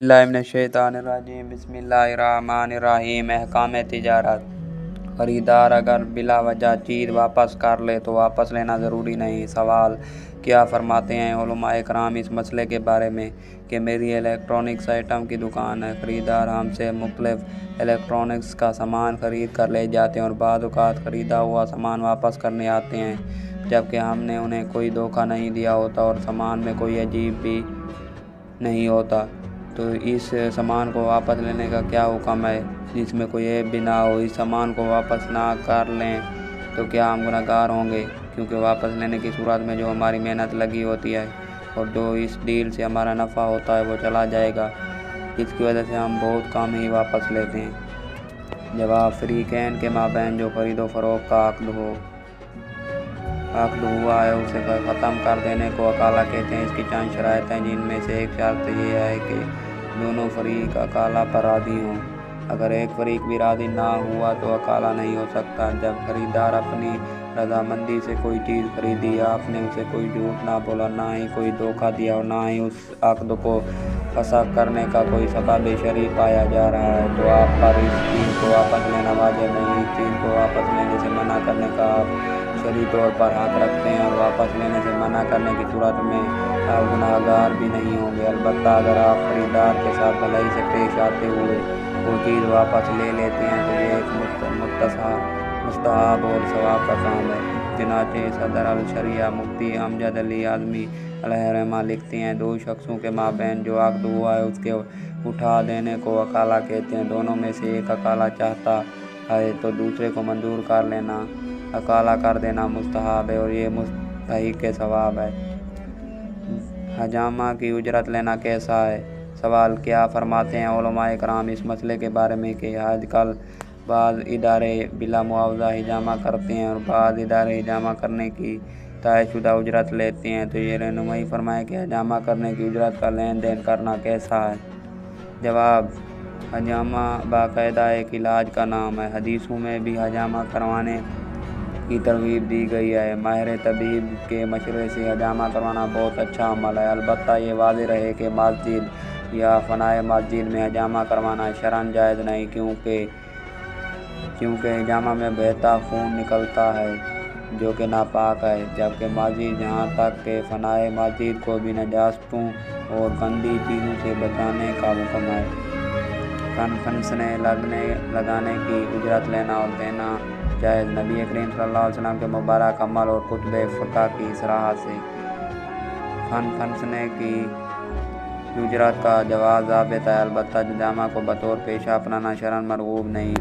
बिस्मिल्लाहिर्रहमानिर्रहीम बिस्मिल्लाहिर्रहमानिर्रहीम। अहकाम तजारत। ख़रीदार अगर बिला वजह चीज़ वापस कर ले तो वापस लेना ज़रूरी नहीं। सवाल: क्या फरमाते हैं उलमाए कराम इस मसले के बारे में कि मेरी इलेक्ट्रॉनिक्स आइटम की दुकान है, ख़रीदार हमसे मुख्तलिफ इलेक्ट्रॉनिक्स का सामान ख़रीद कर ले जाते हैं और बाद औक़ात ख़रीदा हुआ सामान वापस करने आते हैं जबकि हमने उन्हें कोई धोखा नहीं दिया होता और सामान में कोई अजीब भी नहीं होता, तो इस सामान को वापस लेने का क्या हुक्म है जिसमें कोई ऐब भी ना हो। इस सामान को वापस ना कर लें तो क्या हम गुनहगार होंगे? क्योंकि वापस लेने की सूरत में जो हमारी मेहनत लगी होती है और जो इस डील से हमारा नफ़ा होता है वो चला जाएगा। इसकी वजह से हम बहुत कम ही वापस लेते हैं। जवाब: फ़रीक़ैन के माबैन जो ख़रीदो फ़रोख्त का अक़्द हुआ है उसे ख़त्म कर देने को अकाला कहते हैं। इसकी चंद शराइत हैं जिनमें से एक शर्त यह है कि दोनों फ़रीक अकाला पर राज़ी हों। अगर एक फ़रीक भी राज़ी ना हुआ तो अकाला नहीं हो सकता। जब ख़रीदार अपनी रज़ामंदी से कोई चीज़ ख़रीदी या आपने उसे कोई झूठ ना बोला, ना ही कोई धोखा दिया और ना ही उस अक़्द को फ़स्ख़ करने का कोई सबब शरई पाया जा रहा है तो आप पर इस चीज़ को वापस लेना वाजिब नहीं। इस चीज़ को वापस लेने से मना करने का आप शरई तौर पर हक़ रखते हैं और वापस लेने से मना करने की सूरत में आप गुनहगार भी नहीं होंगे। अलबत्ता अगर आप ख़रीदार के साथ भलाई से पेश आते हुए वो चीज़ वापस ले लेते हैं तो ये एक मुस्तहब और सवाब का काम है। चुनांचे सदर अल-शरिया मुफ्ती अमजद अली आज़मी अलैहिर्रहमा लिखते हैं, दो शख्सों के माबैन जो अक़्द हुआ है उसके उठा देने को अकाला कहते हैं। दोनों में से एक अकाला चाहता है तो दूसरे को मंजूर कर लेना अकाला कर देना मुस्तहब है और ये मुस्तहिक़ सवाब है। हजामा की उजरत लेना कैसा है? सवाल: क्या फरमाते हैं उलमाए कराम इस मसले के बारे में कि आजकल बाज़ इदारे बिला मुआवज़ा हिजामा करते हैं और बाज़ इदारे हिजामा करने की तयशुदा उजरत लेते हैं, तो ये रहनुमाई फरमाएं कि हजामा करने की उजरत का लेन देन करना कैसा है। जवाब: हजामा बाकायदा एक इलाज का नाम है। हदीसों में भी हजामा करवाने की तरगीब दी गई है। माहिर तबीब के मशवरे से हजामा करवाना बहुत अच्छा अमल है। अलबत्ता ये वाज़ेह रहे कि मस्जिद या फ़नाए मस्जिद में हजामा करवाना शरअन जायज़ नहीं, क्योंकि हजामा में बहता खून निकलता है जो कि नापाक है, जबकि मस्जिद यहाँ तक कि फ़नाए मस्जिद को भी नजास्तों और गंदी चीज़ों से बचाने का हुक्म है। फंसने लगाने की उजरत लेना और देना जायज़। नबी करीम सल्लल्लाहु अलैहि वसल्लम के मुबारक अमल और कुतुब फ़िक़्ह की सराह से फंसने की उजरत का जवाज़ ज़ाबित है। अलबत्ता हजामा को बतौर पेशा अपनाना शरअन मरग़ूब नहीं।